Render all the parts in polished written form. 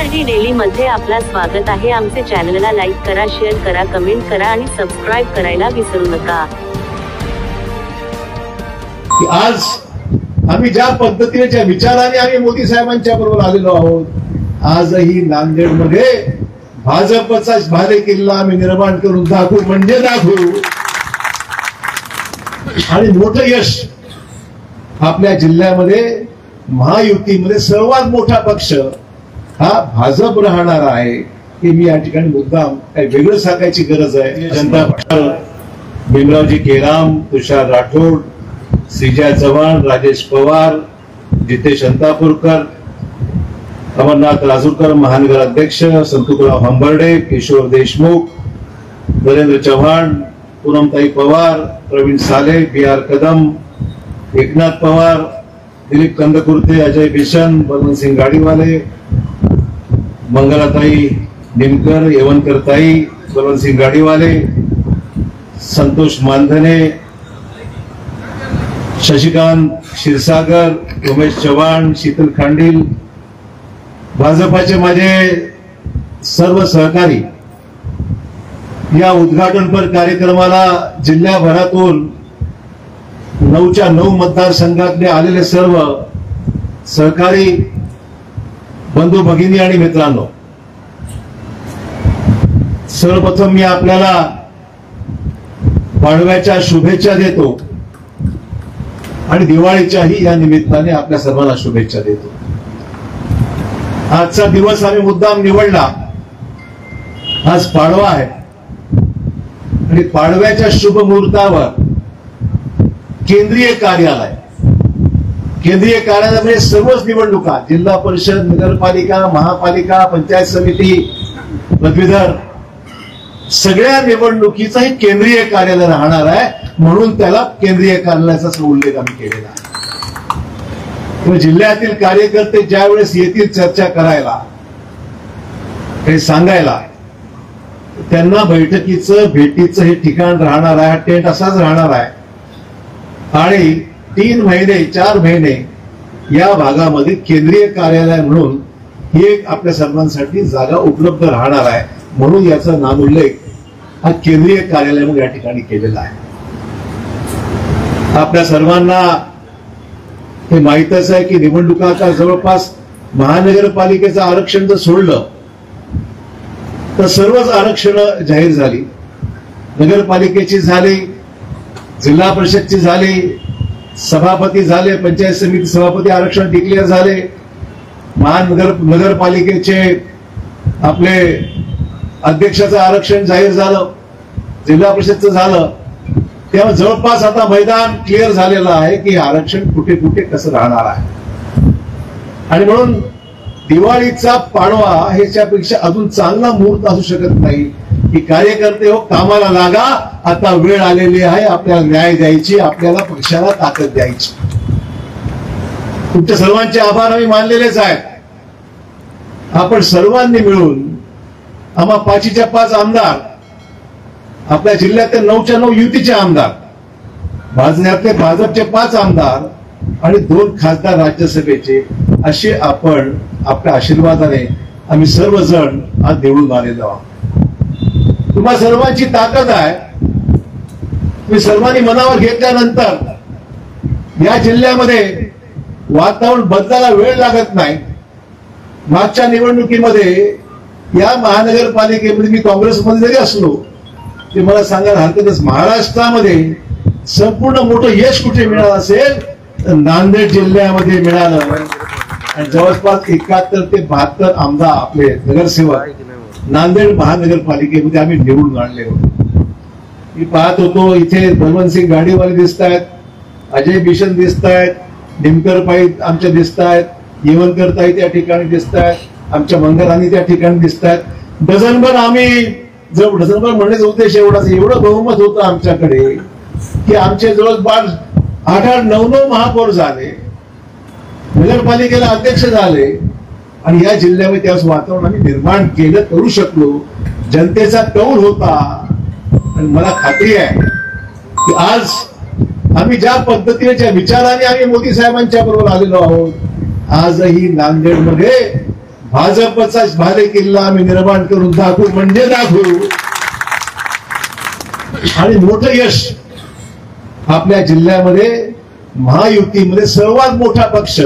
MRD daily मध्ये आपला स्वागत आहे। आमचे चॅनलला लाईक करा, शेअर करा, कमेंट करा आणि सबस्क्राइब करायला विसरू नका। आज आम्ही ज्या पद्धतीने ज्या विचाराने आम्ही मोदी साहेबांच्या बरोबर आलेलो आहोत, आजही नांदेड मध्ये भाजपचा भाले किल्ला आम्ही निर्माण करून दाखवू म्हणजे दाखवू आणि मोठं यश आपल्या जिल्ह्यामध्ये महायुतीमध्ये सर्वात मोठा पक्ष हा भाजप राहणार आहे की मी या ठिकाणी मुद्दाम काही वेगळं सांगायची गरज आहे। जनता पक्ष भीमरावजी केराम, तुषार राठोड, श्रीजय चव्हाण, राजेश पवार, जितेश अंतापूरकर, अमरनाथ राजूरकर महानगर अध्यक्ष, संतुकराव हंबर्डे, किशोर देशमुख, नरेंद्र चव्हाण, पूनमताई पवार, प्रवीण साले, बी आर कदम, एकनाथ पवार, दिलीप कंदकुर्ते, अजय बिशन, बलवंतसिंग गाडीवाले, मंगलाताई निमकर, येवनकरताई, बलवंतसिंग गाडीवाले, संतोष मानधने, शशिकांत क्षीरसागर, उमेश चव्हाण, शीतल खांडील, भाजपाचे माझे सर्व सहकारी या उद्घाटनपर कार्यक्रमाला जिल्ह्याभरातून 9च्या 9 मतदारसंघातले आलेले सर्व सहकारी बंधू भगिनी आणि मित्रांनो, सर्वप्रथम मी आपल्याला पाडव्याच्या शुभेच्छा देतो आणि दिवाळीच्याही या निमित्ताने आपल्या सर्वांना शुभेच्छा देतो। आजचा दिवस आम्ही मुद्दाम निवडला, आज पाडवा आहे आणि पाडव्याच्या शुभ मुहूर्तावर केंद्रीय कार्यालयामध्ये सर्वच निवडणुका, जिल्हा परिषद, नगरपालिका, महापालिका, पंचायत समिती, पदवीधर सगळ्या निवडणुकीचा हे केंद्रीय कार्यालय राहणार आहे, म्हणून त्याला केंद्रीय कार्यालयाचा उल्लेख आम्ही केलेला आहे। जिल्ह्यातील कार्यकर्ते ज्या वेळेस येतील चर्चा करायला, काही सांगायला, त्यांना बैठकीचं भेटीचं हे ठिकाण राहणार आहे, टेंट असाच राहणार आहे आणि 3 महिने 4 महिने या भागामध्ये केंद्रीय कार्यालय म्हणून ही एक आपल्या सर्वांसाठी जागा उपलब्ध राहणार आहे, म्हणून याचा नामोल्लेख हा केंद्रीय कार्यालय म्हणून या ठिकाणी केलेला आहे। आपल्या सर्वांना हे माहीतच आहे की निवडणुका आता जवळपास महानगरपालिकेचं आरक्षण जर सोडलं तर सर्वच आरक्षण जाहीर झाली। नगरपालिकेची झाली, जिल्हा परिषदची झाली, सभापती झाले, पंचायत समिती सभापती आरक्षण डिक्लेअर झाले, नगरपालिकेचे आपले अध्यक्षाचं आरक्षण जाहीर झालं, जिल्हा परिषदचं झालं। त्यामुळे जवळपास आता मैदान क्लिअर झालेलं आहे की आरक्षण कुठे कुठे कसं राहणार आहे आणि म्हणून दिवाळीचा पाडवा ह्याच्यापेक्षा अजून चांगला मुहूर्त असू शकत नाही की कार्यकर्ते हो कामाला लागा, आता वेळ आलेली आहे आपल्याला न्याय द्यायची, आपल्याला पक्षाला ताकद द्यायची। तुमच्या सर्वांचे आभार आम्ही मानलेलेच आहेत। आपण सर्वांनी मिळून आम्हा 5च्या 5 आमदार, आपल्या जिल्ह्यातले 9च्या 9 युतीचे आमदार, भाजपचे 5 आमदार आणि 2 खासदार राज्यसभेचे, असे आपण आपल्या आशीर्वादाने आम्ही सर्वजण आज निवडून आलेलो आहोत। तुम्हा सर्वांची ताकद आहे। तुम्ही सर्वांनी मनावर घेतल्यानंतर या जिल्ह्यामध्ये वातावरण बदलायला वेळ लागत नाही। मागच्या निवडणुकीमध्ये या महानगरपालिकेमध्ये मी काँग्रेसमध्ये जरी असलो ते मला सांगायला हरकतच, महाराष्ट्रामध्ये संपूर्ण मोठं यश कुठे मिळालं असेल तर नांदेड जिल्ह्यामध्ये मिळालं आणि जवळपास 71 ते 72 आमदार आपले नगरसेवक नांदेड महानगरपालिकेमध्ये आम्ही निवडून आणले होते। मी पाहत होतो इथे बलवंतसिंग गाडीवाले दिसत आहेत, अजय बिशन दिसत आहेत, निमकरताई आमच्या दिसत आहेत, येवनकरताई त्या ठिकाणी दिसत आहेत, आमच्या मंगलानी त्या ठिकाणी दिसत आहेत। डझनभर आम्ही डझनभर म्हणण्याचा उद्देश एवढाच, एवढं बहुमत होतं आमच्याकडे की आमचे जवळपास 8-8, 9-9 महापौर झाले, नगरपालिकेला अध्यक्ष झाले आणि या जिल्ह्यामध्ये त्यावेळेस वातावरण आम्ही निर्माण केलं, करू शकलो। जनतेचा कौल होता आणि मला खात्री आहे की आज आम्ही ज्या पद्धतीने ज्या विचाराने आम्ही मोदी साहेबांच्या बरोबर आलेलो आहोत, आजही नांदेडमध्ये भाजपचा भारे किल्ला आम्ही निर्माण करून दाखवू म्हणजे दाखवू. आणि मोठं यश आपल्या जिल्ह्यामध्ये महायुतीमध्ये सर्वात मोठा पक्ष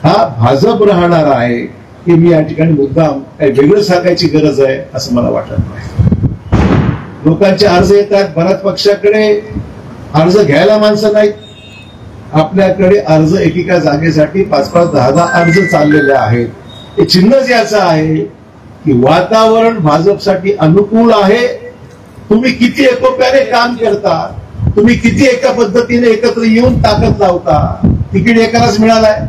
हा भाजप राहणार आहे. की मी या ठिकाणी मुद्दाम काही वेगळं सांगायची गरज आहे असं मला वाटत नाही. लोकांचे अर्ज येतात, बऱ्याच पक्षाकडे अर्ज घ्यायला माणसं नाहीत. आपल्याकडे अर्ज एकेका जागेसाठी 5-5, 10-10 अर्ज चाललेले आहेत. हे चिन्हच याचं आहे की वातावरण भाजपसाठी अनुकूल आहे. तुम्ही किती एकोप्याने काम करता, तुम्ही किती एका पद्धतीने एकत्र येऊन ताकद लावता. तिकीट एकालाच मिळालाय.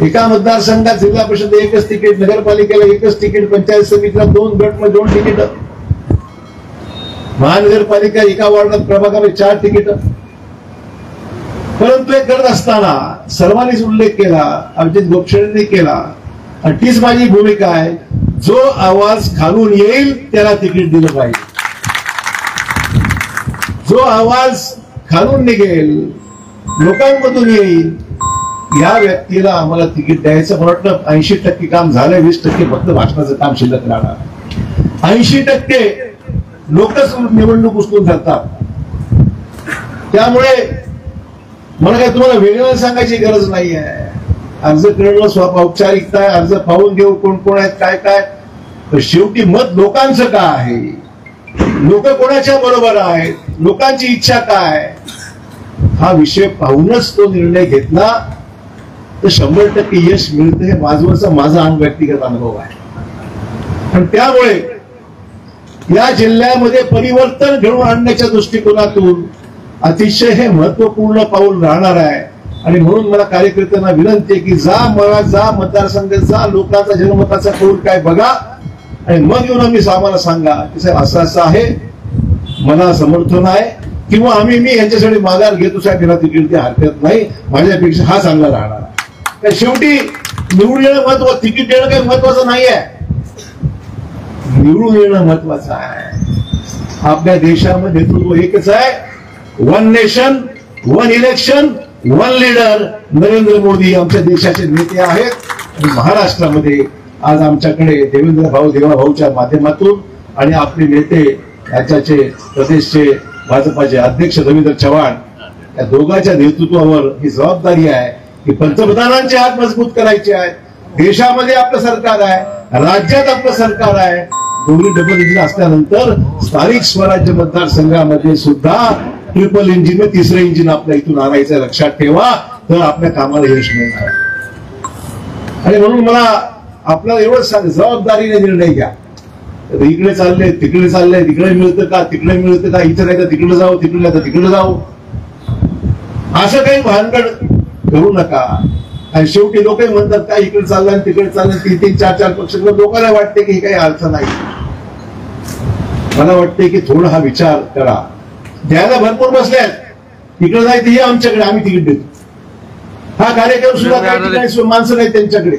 एका मतदारसंघात जिल्हा परिषद एकच तिकीट, नगरपालिकेला एकच तिकीट, पंचायत समितीला 2 गट मध्ये 2 तिकीट, महानगरपालिका एका वॉर्डात प्रभागामध्ये 4 तिकीट. परंतु हे करत असताना सर्वांनीच उल्लेख केला, अभिजित गोपछेडींनी केला आणि तीच माझी भूमिका आहे. जो आवाज खालून येईल त्याला तिकीट दिलं पाहिजे. जो आवाज खालून निघेल, लोकांमधून येईल, या व्यक्तीला आम्हाला तिकीट द्यायचं. मला वाटतं 80% काम झालंय, 20% फक्त भाषणाचं काम शिल्लक राहणार. 80% लोकच निवडणूक उचलून धरतात. त्यामुळे मला काय तुम्हाला वेगळं सांगायची गरज नाही आहे. अर्ज करणं औपचारिकता आहे. अर्ज पाहून घेऊ कोण कोण आहेत, काय काय. पण शेवटी मत लोकांचं काय आहे, लोक कोणाच्या बरोबर आहेत, लोकांची इच्छा काय, हा विषय पाहूनच तो निर्णय घेतला तर 100% यश मिळतं. हे माझा व्यक्तिगत अनुभव आहे. आणि त्यामुळे या जिल्ह्यामध्ये परिवर्तन घडवून आणण्याच्या दृष्टिकोनातून अतिशय हे महत्वपूर्ण पाऊल राहणार आहे. आणि म्हणून मला कार्यकर्त्यांना विनंती आहे की जा मतदारसंघ जा, लोकांचा जनमताचा कौल काय बघा आणि मग येऊन आम्हाला सांगा की साहेब असं आहे, मला समर्थन आहे, किंवा मी यांच्यासाठी माघार घेतो साहेब, मला तिकीट द्या, हरकत नाही, माझ्यापेक्षा हा चांगला राहणार. तर शेवटी निवडून येणं महत्वाचं, तिकीट देणं काही महत्वाचं नाही आहे. निवडून येणं महत्वाचं आहे. आपल्या देशामध्ये नेतृत्व एकच आहे. 1 nation 1 election 1 leader. Narendra Modi आमच्या देशाचे नेते आहेत. आणि महाराष्ट्रामध्ये आज आमच्याकडे देवाभाऊच्या माध्यमातून आणि आपले नेते राज्याचे प्रदेशचे भाजपाचे अध्यक्ष रवींद्र चव्हाण या दोघांच्या नेतृत्वावर ही जबाबदारी आहे की पंतप्रधानांचे हात मजबूत करायचे आहेत. देशामध्ये आपलं सरकार आहे, राज्यात आपलं सरकार आहे. दोन्ही डबल इंजिन असल्यानंतर स्थानिक स्वराज्य मतदारसंघामध्ये सुद्धा ट्रिपल इंजिन, 3रं इंजिन आपल्या इथून आणायचं लक्षात ठेवा, तर आपल्या कामाला यश मिळणार. आणि म्हणून मला आपल्याला एवढंच सांग, जबाबदारीने निर्णय घ्या. इकडे चालले तिकडे चालले, तिकडे मिळतं का तिकडे मिळतं का, इथं नाही तर तिकडे जाऊ, तिकडे नाही तर तिकडे जाऊ, असं काही भानगड करू नका. आणि शेवटी लोक म्हणतात काय इकडे चाललं आणि तिकडे चाललं, 3-3, 4-4 पक्ष. लोकांना वाटते की काही अर्थ नाही. मला वाटते की थोडा हा विचार करा. द्यायला भरपूर बसल्यात, तिकडे नाही ते आमच्याकडे, आम्ही तिकीट देतो. हा कार्यक्रम सुद्धा काही ठिकाणी माणसं नाही त्यांच्याकडे.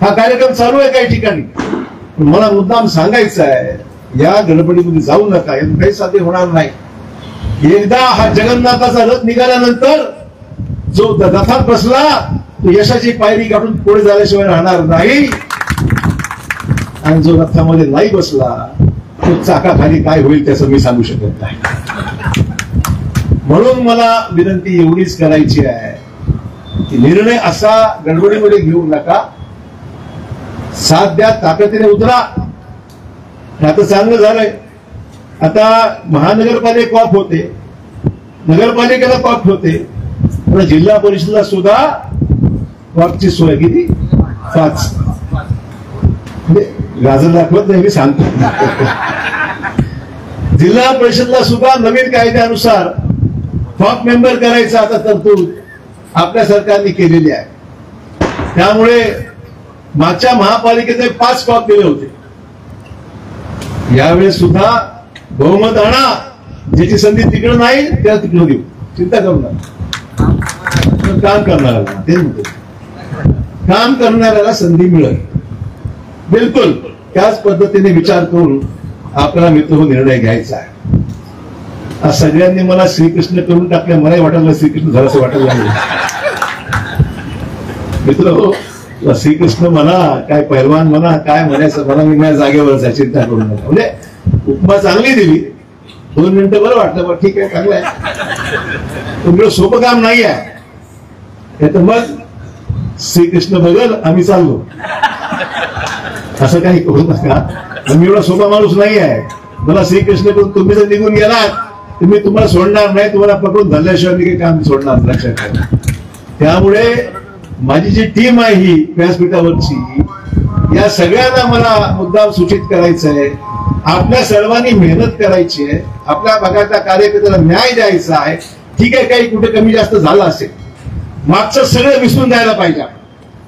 हा कार्यक्रम चालू आहे काही ठिकाणी. मला मुद्दाम सांगायचं आहे, या गडबडीमध्ये जाऊ नका, यातून काही साध्य होणार नाही. एकदा हा जगन्नाथाचा रथ निघाल्यानंतर जो रथात बसला तो यशाची पायरी गाठून पुढे झाल्याशिवाय राहणार नाही. आणि जो रथामध्ये नाही बसला तो चाकाखाली काय होईल त्याचं मी सांगू शकत नाही. म्हणून मला विनंती एवढीच करायची आहे की निर्णय असा गडबडीमध्ये घेऊ नका. साथ द्या, ताकदीने उतरा. आता चांगलं झालंय. आता महानगरपालिका कॉप होते, नगरपालिकेला कॉप होते, जिल्हा परिषदला सुद्धा कॉपची सोय किती 5. गाजर दाखवत नाही, मी सांगतो. जिल्हा परिषदला सुद्धा नवीन कायद्यानुसार कॉप मेंबर करायचा आता तरतूद आपल्या सरकारने केलेली आहे. त्यामुळे मागच्या महापालिकेचे 5 कॉप दिले होते. यावेळेस सुद्धा बहुमत आणा. ज्याची संधी तिकडे नाही त्याला तिकडे देऊ, चिंता करू नका. काम करणाऱ्याला ते म्हणतो, काम करणाऱ्याला संधी मिळेल. बिलकुल त्याच पद्धतीने विचार करून आपल्याला मित्र निर्णय घ्यायचा आहे. आज सगळ्यांनी मला श्रीकृष्ण करून टाकले, मलाही वाटायला श्रीकृष्ण झालं असं वाटायला लागलं. मित्र श्रीकृष्ण म्हणा, काय पहिलवान म्हणा, काय म्हणायचं म्हणा, मी माझ्या जागेवरच आहे, चिंता करू नका. म्हणजे उपमा चांगली दिली, 2 मिनिटं बरं वाटलं, पण ठीक आहे, चांगलं आहे. तुमचं सोपं काम नाही आहे. तर मग श्रीकृष्ण बघल आम्ही चाललो, असं काही करू नका. मी एवढा सोपा माणूस नाही आहे. मला श्रीकृष्ण करून तुम्ही जर निघून गेलात तर मी तुम्हाला सोडणार नाही, तुम्हाला पकडून धरल्याशिवाय मी काही काम सोडणार, लक्षात ठेवा. त्यामुळे माझी जी टीम आहे ही व्यासपीठावरची, या सगळ्यांना मला मुद्दाम सूचित करायचं आहे, आपल्या सर्वांनी मेहनत करायची आहे, आपल्या भागातल्या कार्यकर्त्याला न्याय द्यायचा आहे. ठीक आहे, काही कुठे कमी जास्त झालं असेल, मागचं सगळं विसरून जायला पाहिजे.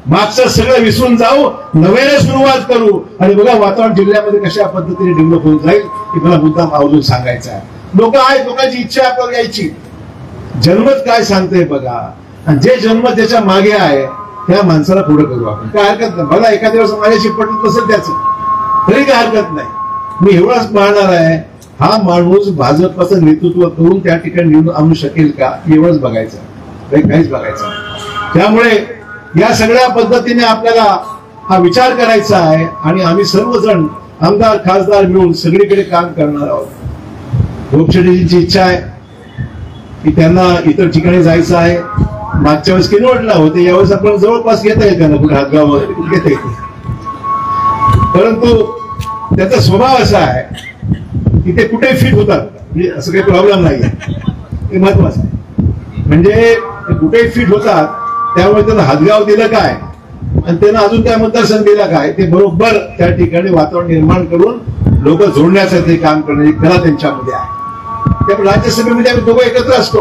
मागचं सगळं विसरून जाऊ, नव्याने सुरुवात करू. आणि बघा वातावरण जिल्ह्यामध्ये कशा पद्धतीने डेव्हलप होत जाईल हे मला मुद्दाम आवर्जून सांगायचं आहे. लोक आहेत, लोकांची इच्छा आपल्याला यायची, जन्मत काय सांगते बघा, आणि जे जन्म त्याच्या मागे आहे त्या माणसाला पुढे करू आपण. काय हरकत नाही. मला एखाद्या वेळेस माझ्याशी पटत नसेल त्याचं तरी काय हरकत नाही. मी एवढाच पाहणार आहे, हा माणूस भाजपचं नेतृत्व करून त्या ठिकाणी निवडून आणू शकेल का, एवढंच बघायचं, काहीच बघायचं. त्यामुळे या सगळ्या पद्धतीने आपल्याला हा विचार करायचा आहे आणि आम्ही सर्वजण आमदार खासदार मिळून सगळीकडे काम करणार आहोत. गोपछेडीजींची इच्छा आहे की त्यांना इतर ठिकाणी जायचं आहे. मागच्या वेळेस किनवटला होते, यावेळेस आपण जवळपास घेता येईल त्यांना, कुठे हातगाव वगैरे घेता येते. परंतु त्याचा स्वभाव असा आहे की ते कुठे फिट होतात, म्हणजे असं काही प्रॉब्लेम नाही आहे, ते महत्वाचं आहे. म्हणजे ते कुठे फिट होतात, त्यामुळे त्यांना हातगाव दिलं काय आणि त्यांना अजून काय मतदारसंघ दिला काय, ते बरोबर त्या ठिकाणी वातावरण निर्माण करून लोक जोडण्याचं ते काम करण्याची कला त्यांच्यामध्ये आहे. त्यामुळे राज्यसभेमध्ये आम्ही दोघं एकत्र असतो,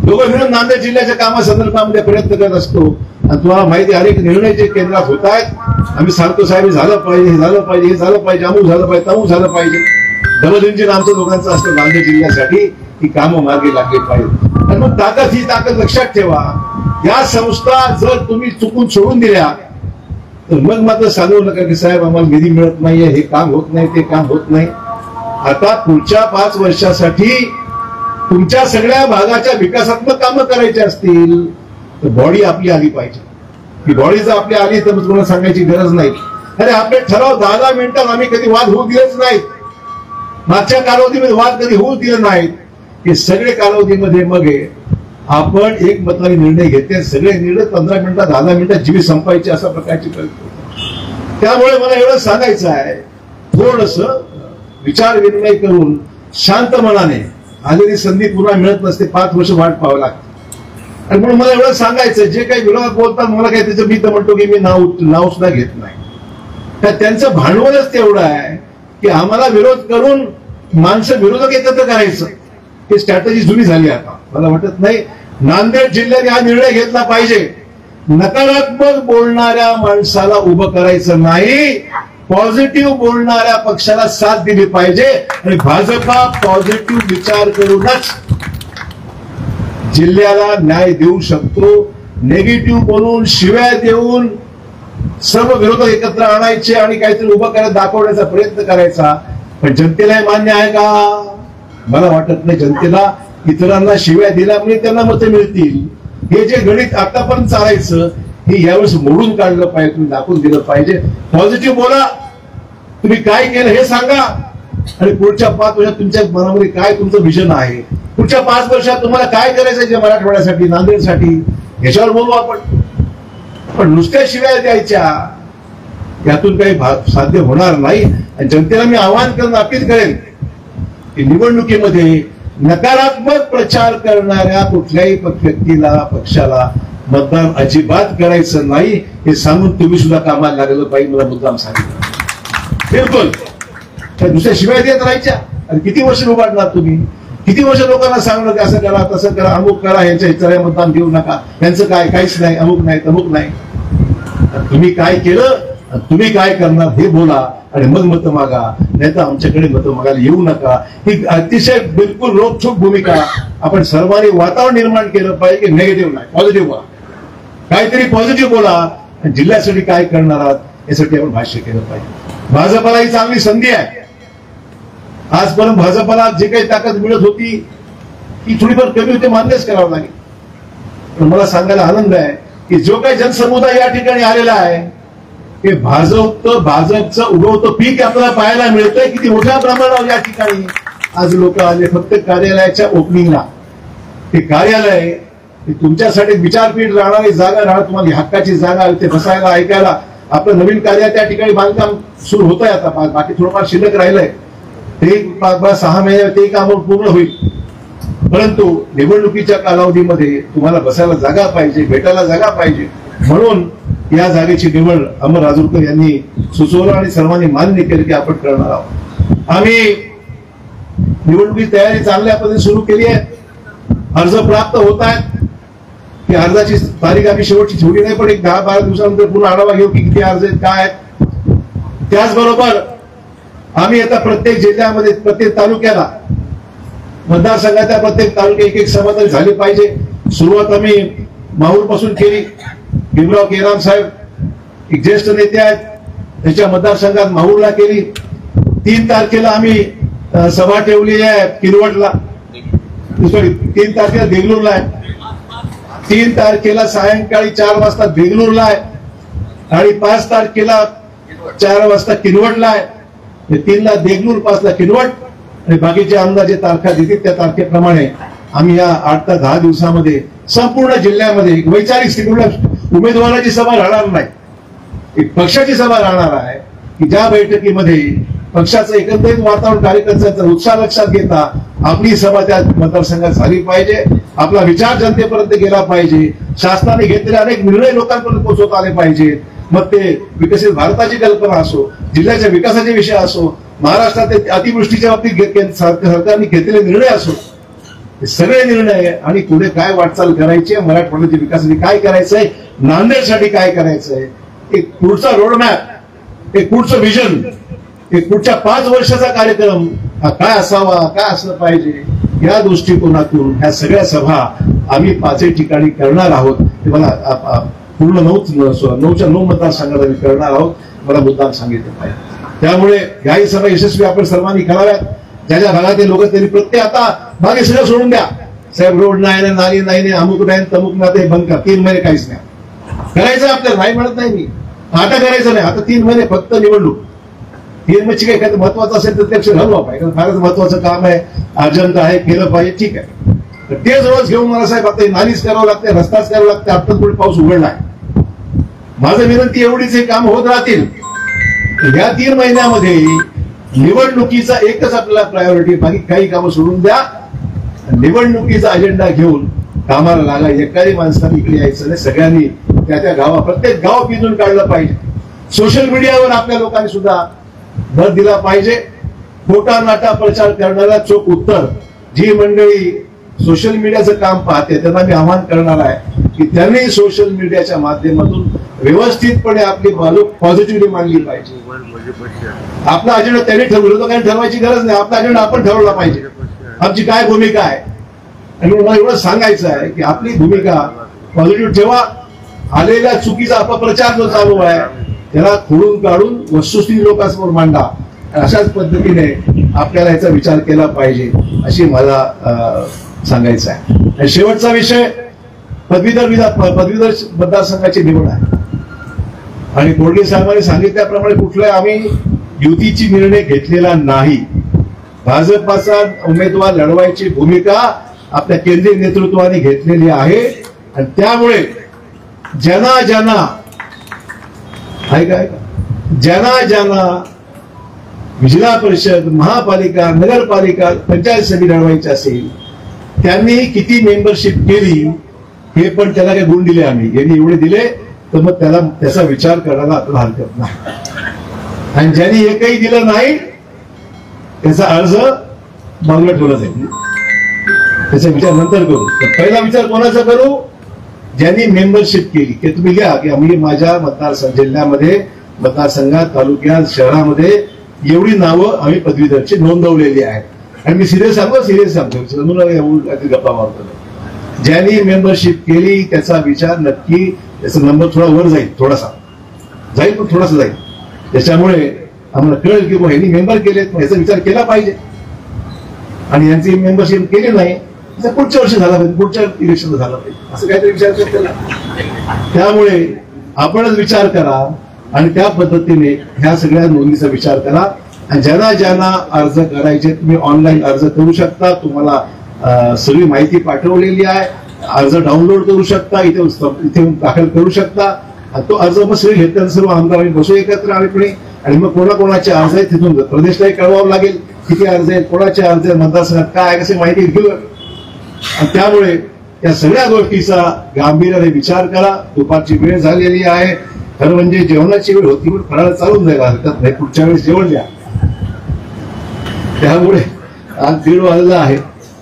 दोघं मिळून नांदेड जिल्ह्याच्या कामासंदर्भामध्ये प्रयत्न करत असतो. आणि तुम्हाला माहिती, अनेक निर्णय जे केंद्रात होत आहेत, आम्ही सांगतो साहेब हे झालं पाहिजे, हे झालं पाहिजे, हे झालं पाहिजे, अमुक झालं पाहिजे, तमुक झालं पाहिजे. डबल इंजिन आमचं लोकांचं असतं नांदेड जिल्ह्यासाठी, ही कामं मार्गी लागली पाहिजे. आणि मग ताकद, ही ताकद लक्षात ठेवा. या संस्था जर तुम्ही चुकून सोडून दिल्या तर मग मात्र सांगू नका की साहेब आम्हाला निधी मिळत नाहीये, हे काम होत नाही, ते काम होत नाही. आता पुढच्या 5 वर्षासाठी तुमच्या सगळ्या भागाच्या विकासात्मक कामं करायची असतील तर बॉडी आपली आली पाहिजे. ही बॉडी जर आपली आली तर तुम्हाला सांगायची गरज नाही. अरे आपले ठराव 10-10 मिनिटात आम्ही कधी वाद होऊ दिलेच नाहीत. मागच्या कालावधीमध्ये वाद कधी होऊ दिले नाहीत. हे सगळे कालावधीमध्ये मग आपण एक मताने निर्णय घेते, सगळे निर्णय 15 मिनिटात 10 मिनिटात जीवी संपायचे अशा प्रकारची परिस्थिती. त्यामुळे मला एवढं सांगायचं आहे, थोडस विचार विनिमय करून शांत मनाने, आलेली संधी पुन्हा मिळत नसते, 5 वर्ष वाट पाहावं लागते. आणि म्हणून मला एवढं सांगायचं, जे काही विरोधात बोलतात मला काही त्याचं मी तर म्हणतो की मी नाव सुद्धा घेत नाही. तर त्यांचं भांडवलच तेवढं आहे की आम्हाला विरोध करून माणसं विरोधक एकत्र करायचं, ही स्ट्रॅटेजी जुनी झाली. आता मला वाटत नाही नांदेड जिल्ह्याने हा निर्णय घेतला पाहिजे. नकारात्मक बोलणाऱ्या माणसाला उभं करायचं नाही, पॉझिटिव्ह बोलणाऱ्या पक्षाला साथ दिली पाहिजे. आणि भाजपा पॉझिटिव्ह विचार करूनच जिल्ह्याला न्याय देऊ शकतो. नेगेटिव्ह बोलून, शिव्या देऊन सर्व विरोधक एकत्र आणायचे आणि काहीतरी उभं करायला दाखवण्याचा प्रयत्न करायचा. पण जनतेला हे मान्य आहे का? मला वाटत नाही. जनतेला इतरांना शिव्या दिल्यामुळे त्यांना मतं मिळतील, हे जे गणित आतापर्यंत चालायचं हे यावेळेस मोडून काढलं पाहिजे. तुम्ही दाखवून दिलं पाहिजे. पॉझिटिव्ह बोला, तुम्ही काय केलं हे सांगा, आणि पुढच्या 5 वर्षात तुमच्या मनामध्ये काय तुमचं विजन आहे, पुढच्या 5 वर्षात तुम्हाला काय करायचं जे मराठवाड्यासाठी, नांदेडसाठी, याच्यावर बोलू आपण. पण नुसत्या शिव्या द्यायच्या यातून काही साध्य होणार नाही. आणि जनतेला मी आवाहन करून अपील करेन की निवडणुकीमध्ये नकारात्मक प्रचार करणाऱ्या कुठल्याही व्यक्तीला, पक्षाला मतदान अजिबात करायचं नाही, हे सांगून तुम्ही सुद्धा कामाला लागलं पाहिजे. मला मुद्दाम सांगितलं बिलकुल. तर दुसऱ्या शिवाय देत राहायच्या आणि किती वर्ष उभारणार तुम्ही? किती वर्ष लोकांना सांगणार की असं करा, तसं करा, अमुक करा, यांच्या इच्छा मतदान देऊ नका, यांचं काय, काहीच नाही, अमुक नाही, तमुक नाही. तुम्ही काय केलं, तुम्ही काय करणार हे बोला आणि मग मतं मागा, नाही तर आमच्याकडे मतं मागायला येऊ नका. ही अतिशय बिलकुल रोखठोक भूमिका आपण सर्वांनी वातावरण निर्माण केलं पाहिजे की निगेटिव्ह नाही, पॉझिटिव्ह बोला, काहीतरी पॉझिटिव्ह बोला. जिल्ह्यासाठी काय करणार आहात यासाठी आपण भाष्य केलं पाहिजे. भाजपला ही चांगली संधी आहे. आजपर्यंत भाजपला जे काही ताकद मिळत होती ती थोडीफार कमी होते, मान्यच करावं लागेल. पण मला सांगायला आनंद आहे की जो काही जनसमुदाय या ठिकाणी आलेला आहे हे भाजपचं उगवतं पीक आपल्याला पाहायला मिळतंय. किती मोठ्या प्रमाणावर या ठिकाणी आज लोक आले फक्त कार्यालयाच्या ओपनिंगला. हे कार्यालय हे तुमच्यासाठी विचारपीठ राहणारी जागा राहणार, तुम्हाला हक्काची जागा ते बसायला ऐकायला. आपलं नवीन कार्य त्या ठिकाणी बांधकाम सुरू होत आहे. आता बाकी थोडंफार शिल्लक राहिलंय, ते 5-6 महिन्यात ते काम पूर्ण होईल. परंतु निवडणुकीच्या कालावधीमध्ये तुम्हाला बसायला जागा पाहिजे, भेटायला जागा पाहिजे. म्हणून या जागेची निवड अमर राजूरकर यांनी सुचवलं आणि सर्वांनी मान्य केलं की आपण करणार आहोत. आम्ही निवडणुकीची तयारी चांगल्या पद्धतीने सुरू केली आहे. अर्ज प्राप्त होत आहेत. की अर्जाची तारीख आम्ही शेवटची ठेवली नाही, पण एक 10-12 दिवसानंतर पुन्हा आढावा घेऊ की किती अर्ज आहेत, काय आहेत. त्याचबरोबर आम्ही आता प्रत्येक जिल्ह्यामध्ये प्रत्येक तालुक्याला मतदारसंघाच्या प्रत्येक तालुक्यात एक सभा झाली पाहिजे. सुरुवात आम्ही माहूर पासून केली. भीमराव केराम साहेब एक ज्येष्ठ नेते आहेत, त्यांच्या मतदारसंघात माहूरला केली. 3 तारखेला आम्ही सभा ठेवली आहे किनवटला, 3 तारखेला देगलूरला आहे. 3 तारखेला सायंकाळी 4 वाजता बेंगलुरूला आहे आणि 5 तारखेला 4 वाजता किनवटला आहे. 3ला देगलूर, 5ला किनवट आणि बाकीचे आमदार जे तारखा देतील त्या तारखेप्रमाणे आम्ही या 8 ते 10 दिवसामध्ये संपूर्ण जिल्ह्यामध्ये एक वैचारिक स्थितीला उमेदवाराची सभा राहणार नाही, एक पक्षाची सभा राहणार आहे की ज्या बैठकीमध्ये पक्षाचं एकंदरीत वातावरण, कार्यकर्त्यांचा उत्साह लक्षात घेता आपली सभा त्या मतदारसंघात झाली पाहिजे. आपला विचार जनतेपर्यंत गेला पाहिजे. शासनाने घेतलेले अनेक निर्णय लोकांपर्यंत पोहोचवता आले पाहिजेत. मग ते विकसित भारताची कल्पना असो, जिल्ह्याच्या विकासाचे विषय असो, महाराष्ट्रात अतिवृष्टीच्या बाबतीत सरकारने घेतलेले निर्णय असो, हे सगळे निर्णय आणि पुढे काय वाटचाल करायची आहे, मराठवाड्याच्या विकासासाठी काय करायचंय, नांदेडसाठी काय करायचंय, एक पुढचा रोडमॅप, एक पुढचं विजन, एक पुढच्या 5 वर्षाचा कार्यक्रम हा काय असावा, काय असलं पाहिजे, या दृष्टिकोनातून ह्या सगळ्या सभा आम्ही 5 ठिकाणी करणार आहोत. ते मला पूर्ण 9च्या 9 मतदारसंघात आम्ही करणार आहोत, मला मुद्दाम सांगितलं पाहिजे. त्यामुळे याही सभा यशस्वी आपण सर्वांनी कराव्यात. ज्या ज्या भागातील लोक त्यांनी प्रत्येक आता मागे सगळं सोडून द्या. साहेब रोड नाही, नाली नाही, अमुक नाही, तमुक नाही, बंद करा. 3 महिने काहीच नाही करायचं आपल्याला, नाही म्हणत नाही मी, आता करायचं नाही. आता 3 महिने फक्त निवडणूक. 3 महिन्याची काही काय महत्वाचं असेल तर ते घालवा पाहिजे, फारच महत्वाचं काम आहे, अर्जंट आहे, केलं पाहिजे, ठीक आहे. तर तेच रोज घेऊन मला साहेब आता नालीच करावं लागते, रस्ताच करावं लागते. आता पुढे पाऊस उघडलाय. माझं विनंती एवढीच, हे काम होत राहतील. या 3 महिन्यामध्ये निवडणुकीचा एकच आपल्याला प्रायोरिटी, बाकी काही कामं सोडून द्या. निवडणुकीचा अजेंडा घेऊन कामाला लागा. एकाही माणसाने इकडे यायचं नाही. सगळ्यांनी त्या गावा, प्रत्येक गाव पिंजून काढलं पाहिजे. सोशल मीडियावर आपल्या लोकांनी सुद्धा भर दिला पाहिजे. खोटा नाटा प्रचार करणारा चोख उत्तर. जी मंडळी सोशल मीडियाचं काम पाहते त्यांना मी आवाहन करणार आहे की त्यांनी सोशल मीडियाच्या माध्यमातून व्यवस्थितपणे आपली बाजू पॉझिटिव्हली मांडली पाहिजे. आपला अजेंडा त्यांनी ठरवलं तर काही ठरवायची गरज नाही. आपला अजेंडा आपण ठरवला पाहिजे. आमची काय भूमिका आहे आणि मला एवढं सांगायचं आहे की आपली भूमिका पॉझिटिव्ह ठेवा. आलेल्या चुकीचा अपप्रचार जो चालू आहे त्याला खोडून काढून वस्तुस्थिती लोकांसमोर मांडा. अशाच पद्धतीने आपल्याला याचा विचार केला पाहिजे अशी मला सांगायचं आहे. आणि शेवटचा विषय पदवीधर मतदारसंघाची निवड आहे. आणि कोर्डे साहेबांनी सांगितल्याप्रमाणे कुठलाही आम्ही युतीची निर्णय घेतलेला नाही. भाजपाचा उमेदवार लढवायची भूमिका आपल्या केंद्रीय नेतृत्वाने घेतलेली आहे. आणि त्यामुळे ज्यांना जिल्हा परिषद, महापालिका, नगरपालिका, पंचायत समिती लढवायची असेल त्यांनी किती मेंबरशिप केली हे पण त्याला काही गुण दिले आम्ही. यांनी एवढे दिले तर मग त्याला त्याचा विचार करायला आपल्याला हरकत नाही. आणि ज्यांनी एकही दिलं नाही त्याचा अर्ज बाजूला ठेवला जाईल. त्याचा विचार नंतर करू. तर पहिला विचार कोणाचा करू? ज्यांनी मेंबरशिप केली. की तुम्ही घ्या की आम्ही माझ्या जिल्ह्यामध्ये, मतदारसंघात, तालुक्यात, शहरामध्ये एवढी नावं आम्ही पदवीधरची नोंदवलेली आहेत. आणि मी सिरियस सांगतो, गप्पा मारतो. ज्यांनी मेंबरशिप केली त्याचा विचार नक्की, त्याचा नंबर थोडा वर जाईल, थोडासा जाईल पण थोडासा जाईल. त्याच्यामुळे आम्हाला कळेल की यांनी मेंबर केलेत, याचा विचार केला पाहिजे. आणि यांची मेंबरशिप केली नाही पुढच्या वर्षी झाला पाहिजे, पुढच्या इलेक्शनला झाला पाहिजे, असं काहीतरी विचार करतो. त्यामुळे आपणच विचार करा आणि त्या पद्धतीने ह्या सगळ्या नोंदीचा विचार करा. आणि ज्यांना अर्ज करायचे तुम्ही ऑनलाईन अर्ज करू शकता. तुम्हाला सगळी माहिती पाठवलेली आहे. अर्ज डाउनलोड करू शकता, इथे दाखल करू शकता. तो अर्ज मग सगळे घेतल्यानंतर सर्व आमदारांनी बसू एकत्र आणखी आणि मग कोणाकोणाचे अर्ज आहेत तिथून प्रदेशलाही कळवावं लागेल किती अर्ज आहेत, कोणाचे अर्ज आहेत, मतदारसंघात काय कशी माहिती घेऊ. आणि त्यामुळे या सगळ्या गोष्टीचा गांभीर्याने विचार करा. दुपारची वेळ झालेली आहे. खरं म्हणजे जेवणाची वेळ होती पण फराळ चालून जायला हरकत नाही. पुढच्या वेळेस जेवण द्या. त्यामुळे आज 1:30 वाजला आहे.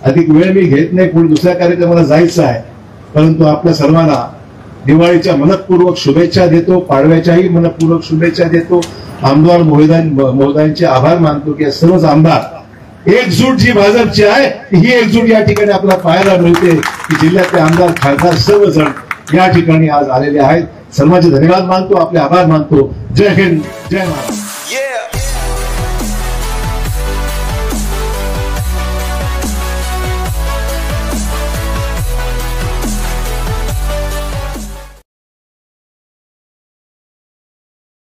अधिक वेळ मी घेत नाही. पुढे दुसऱ्या कार्यक्रमाला जायचं आहे. परंतु आपल्या सर्वांना दिवाळीच्या मनपूर्वक शुभेच्छा देतो. पाडव्याच्याही मनपूर्वक शुभेच्छा देतो. आमदार महोदयांचे आभार मानतो की सर्वच आमदार एकजूट जी भाजपची आहे ही एकजूट या ठिकाणी आपल्याला पाहायला मिळते की जिल्ह्यातले आमदार खासदार सर्वजण या ठिकाणी आज आलेले आहेत. सर्वांचे धन्यवाद मानतो, आपले आभार मानतो. जय हिंद, जय महाराष्ट्र.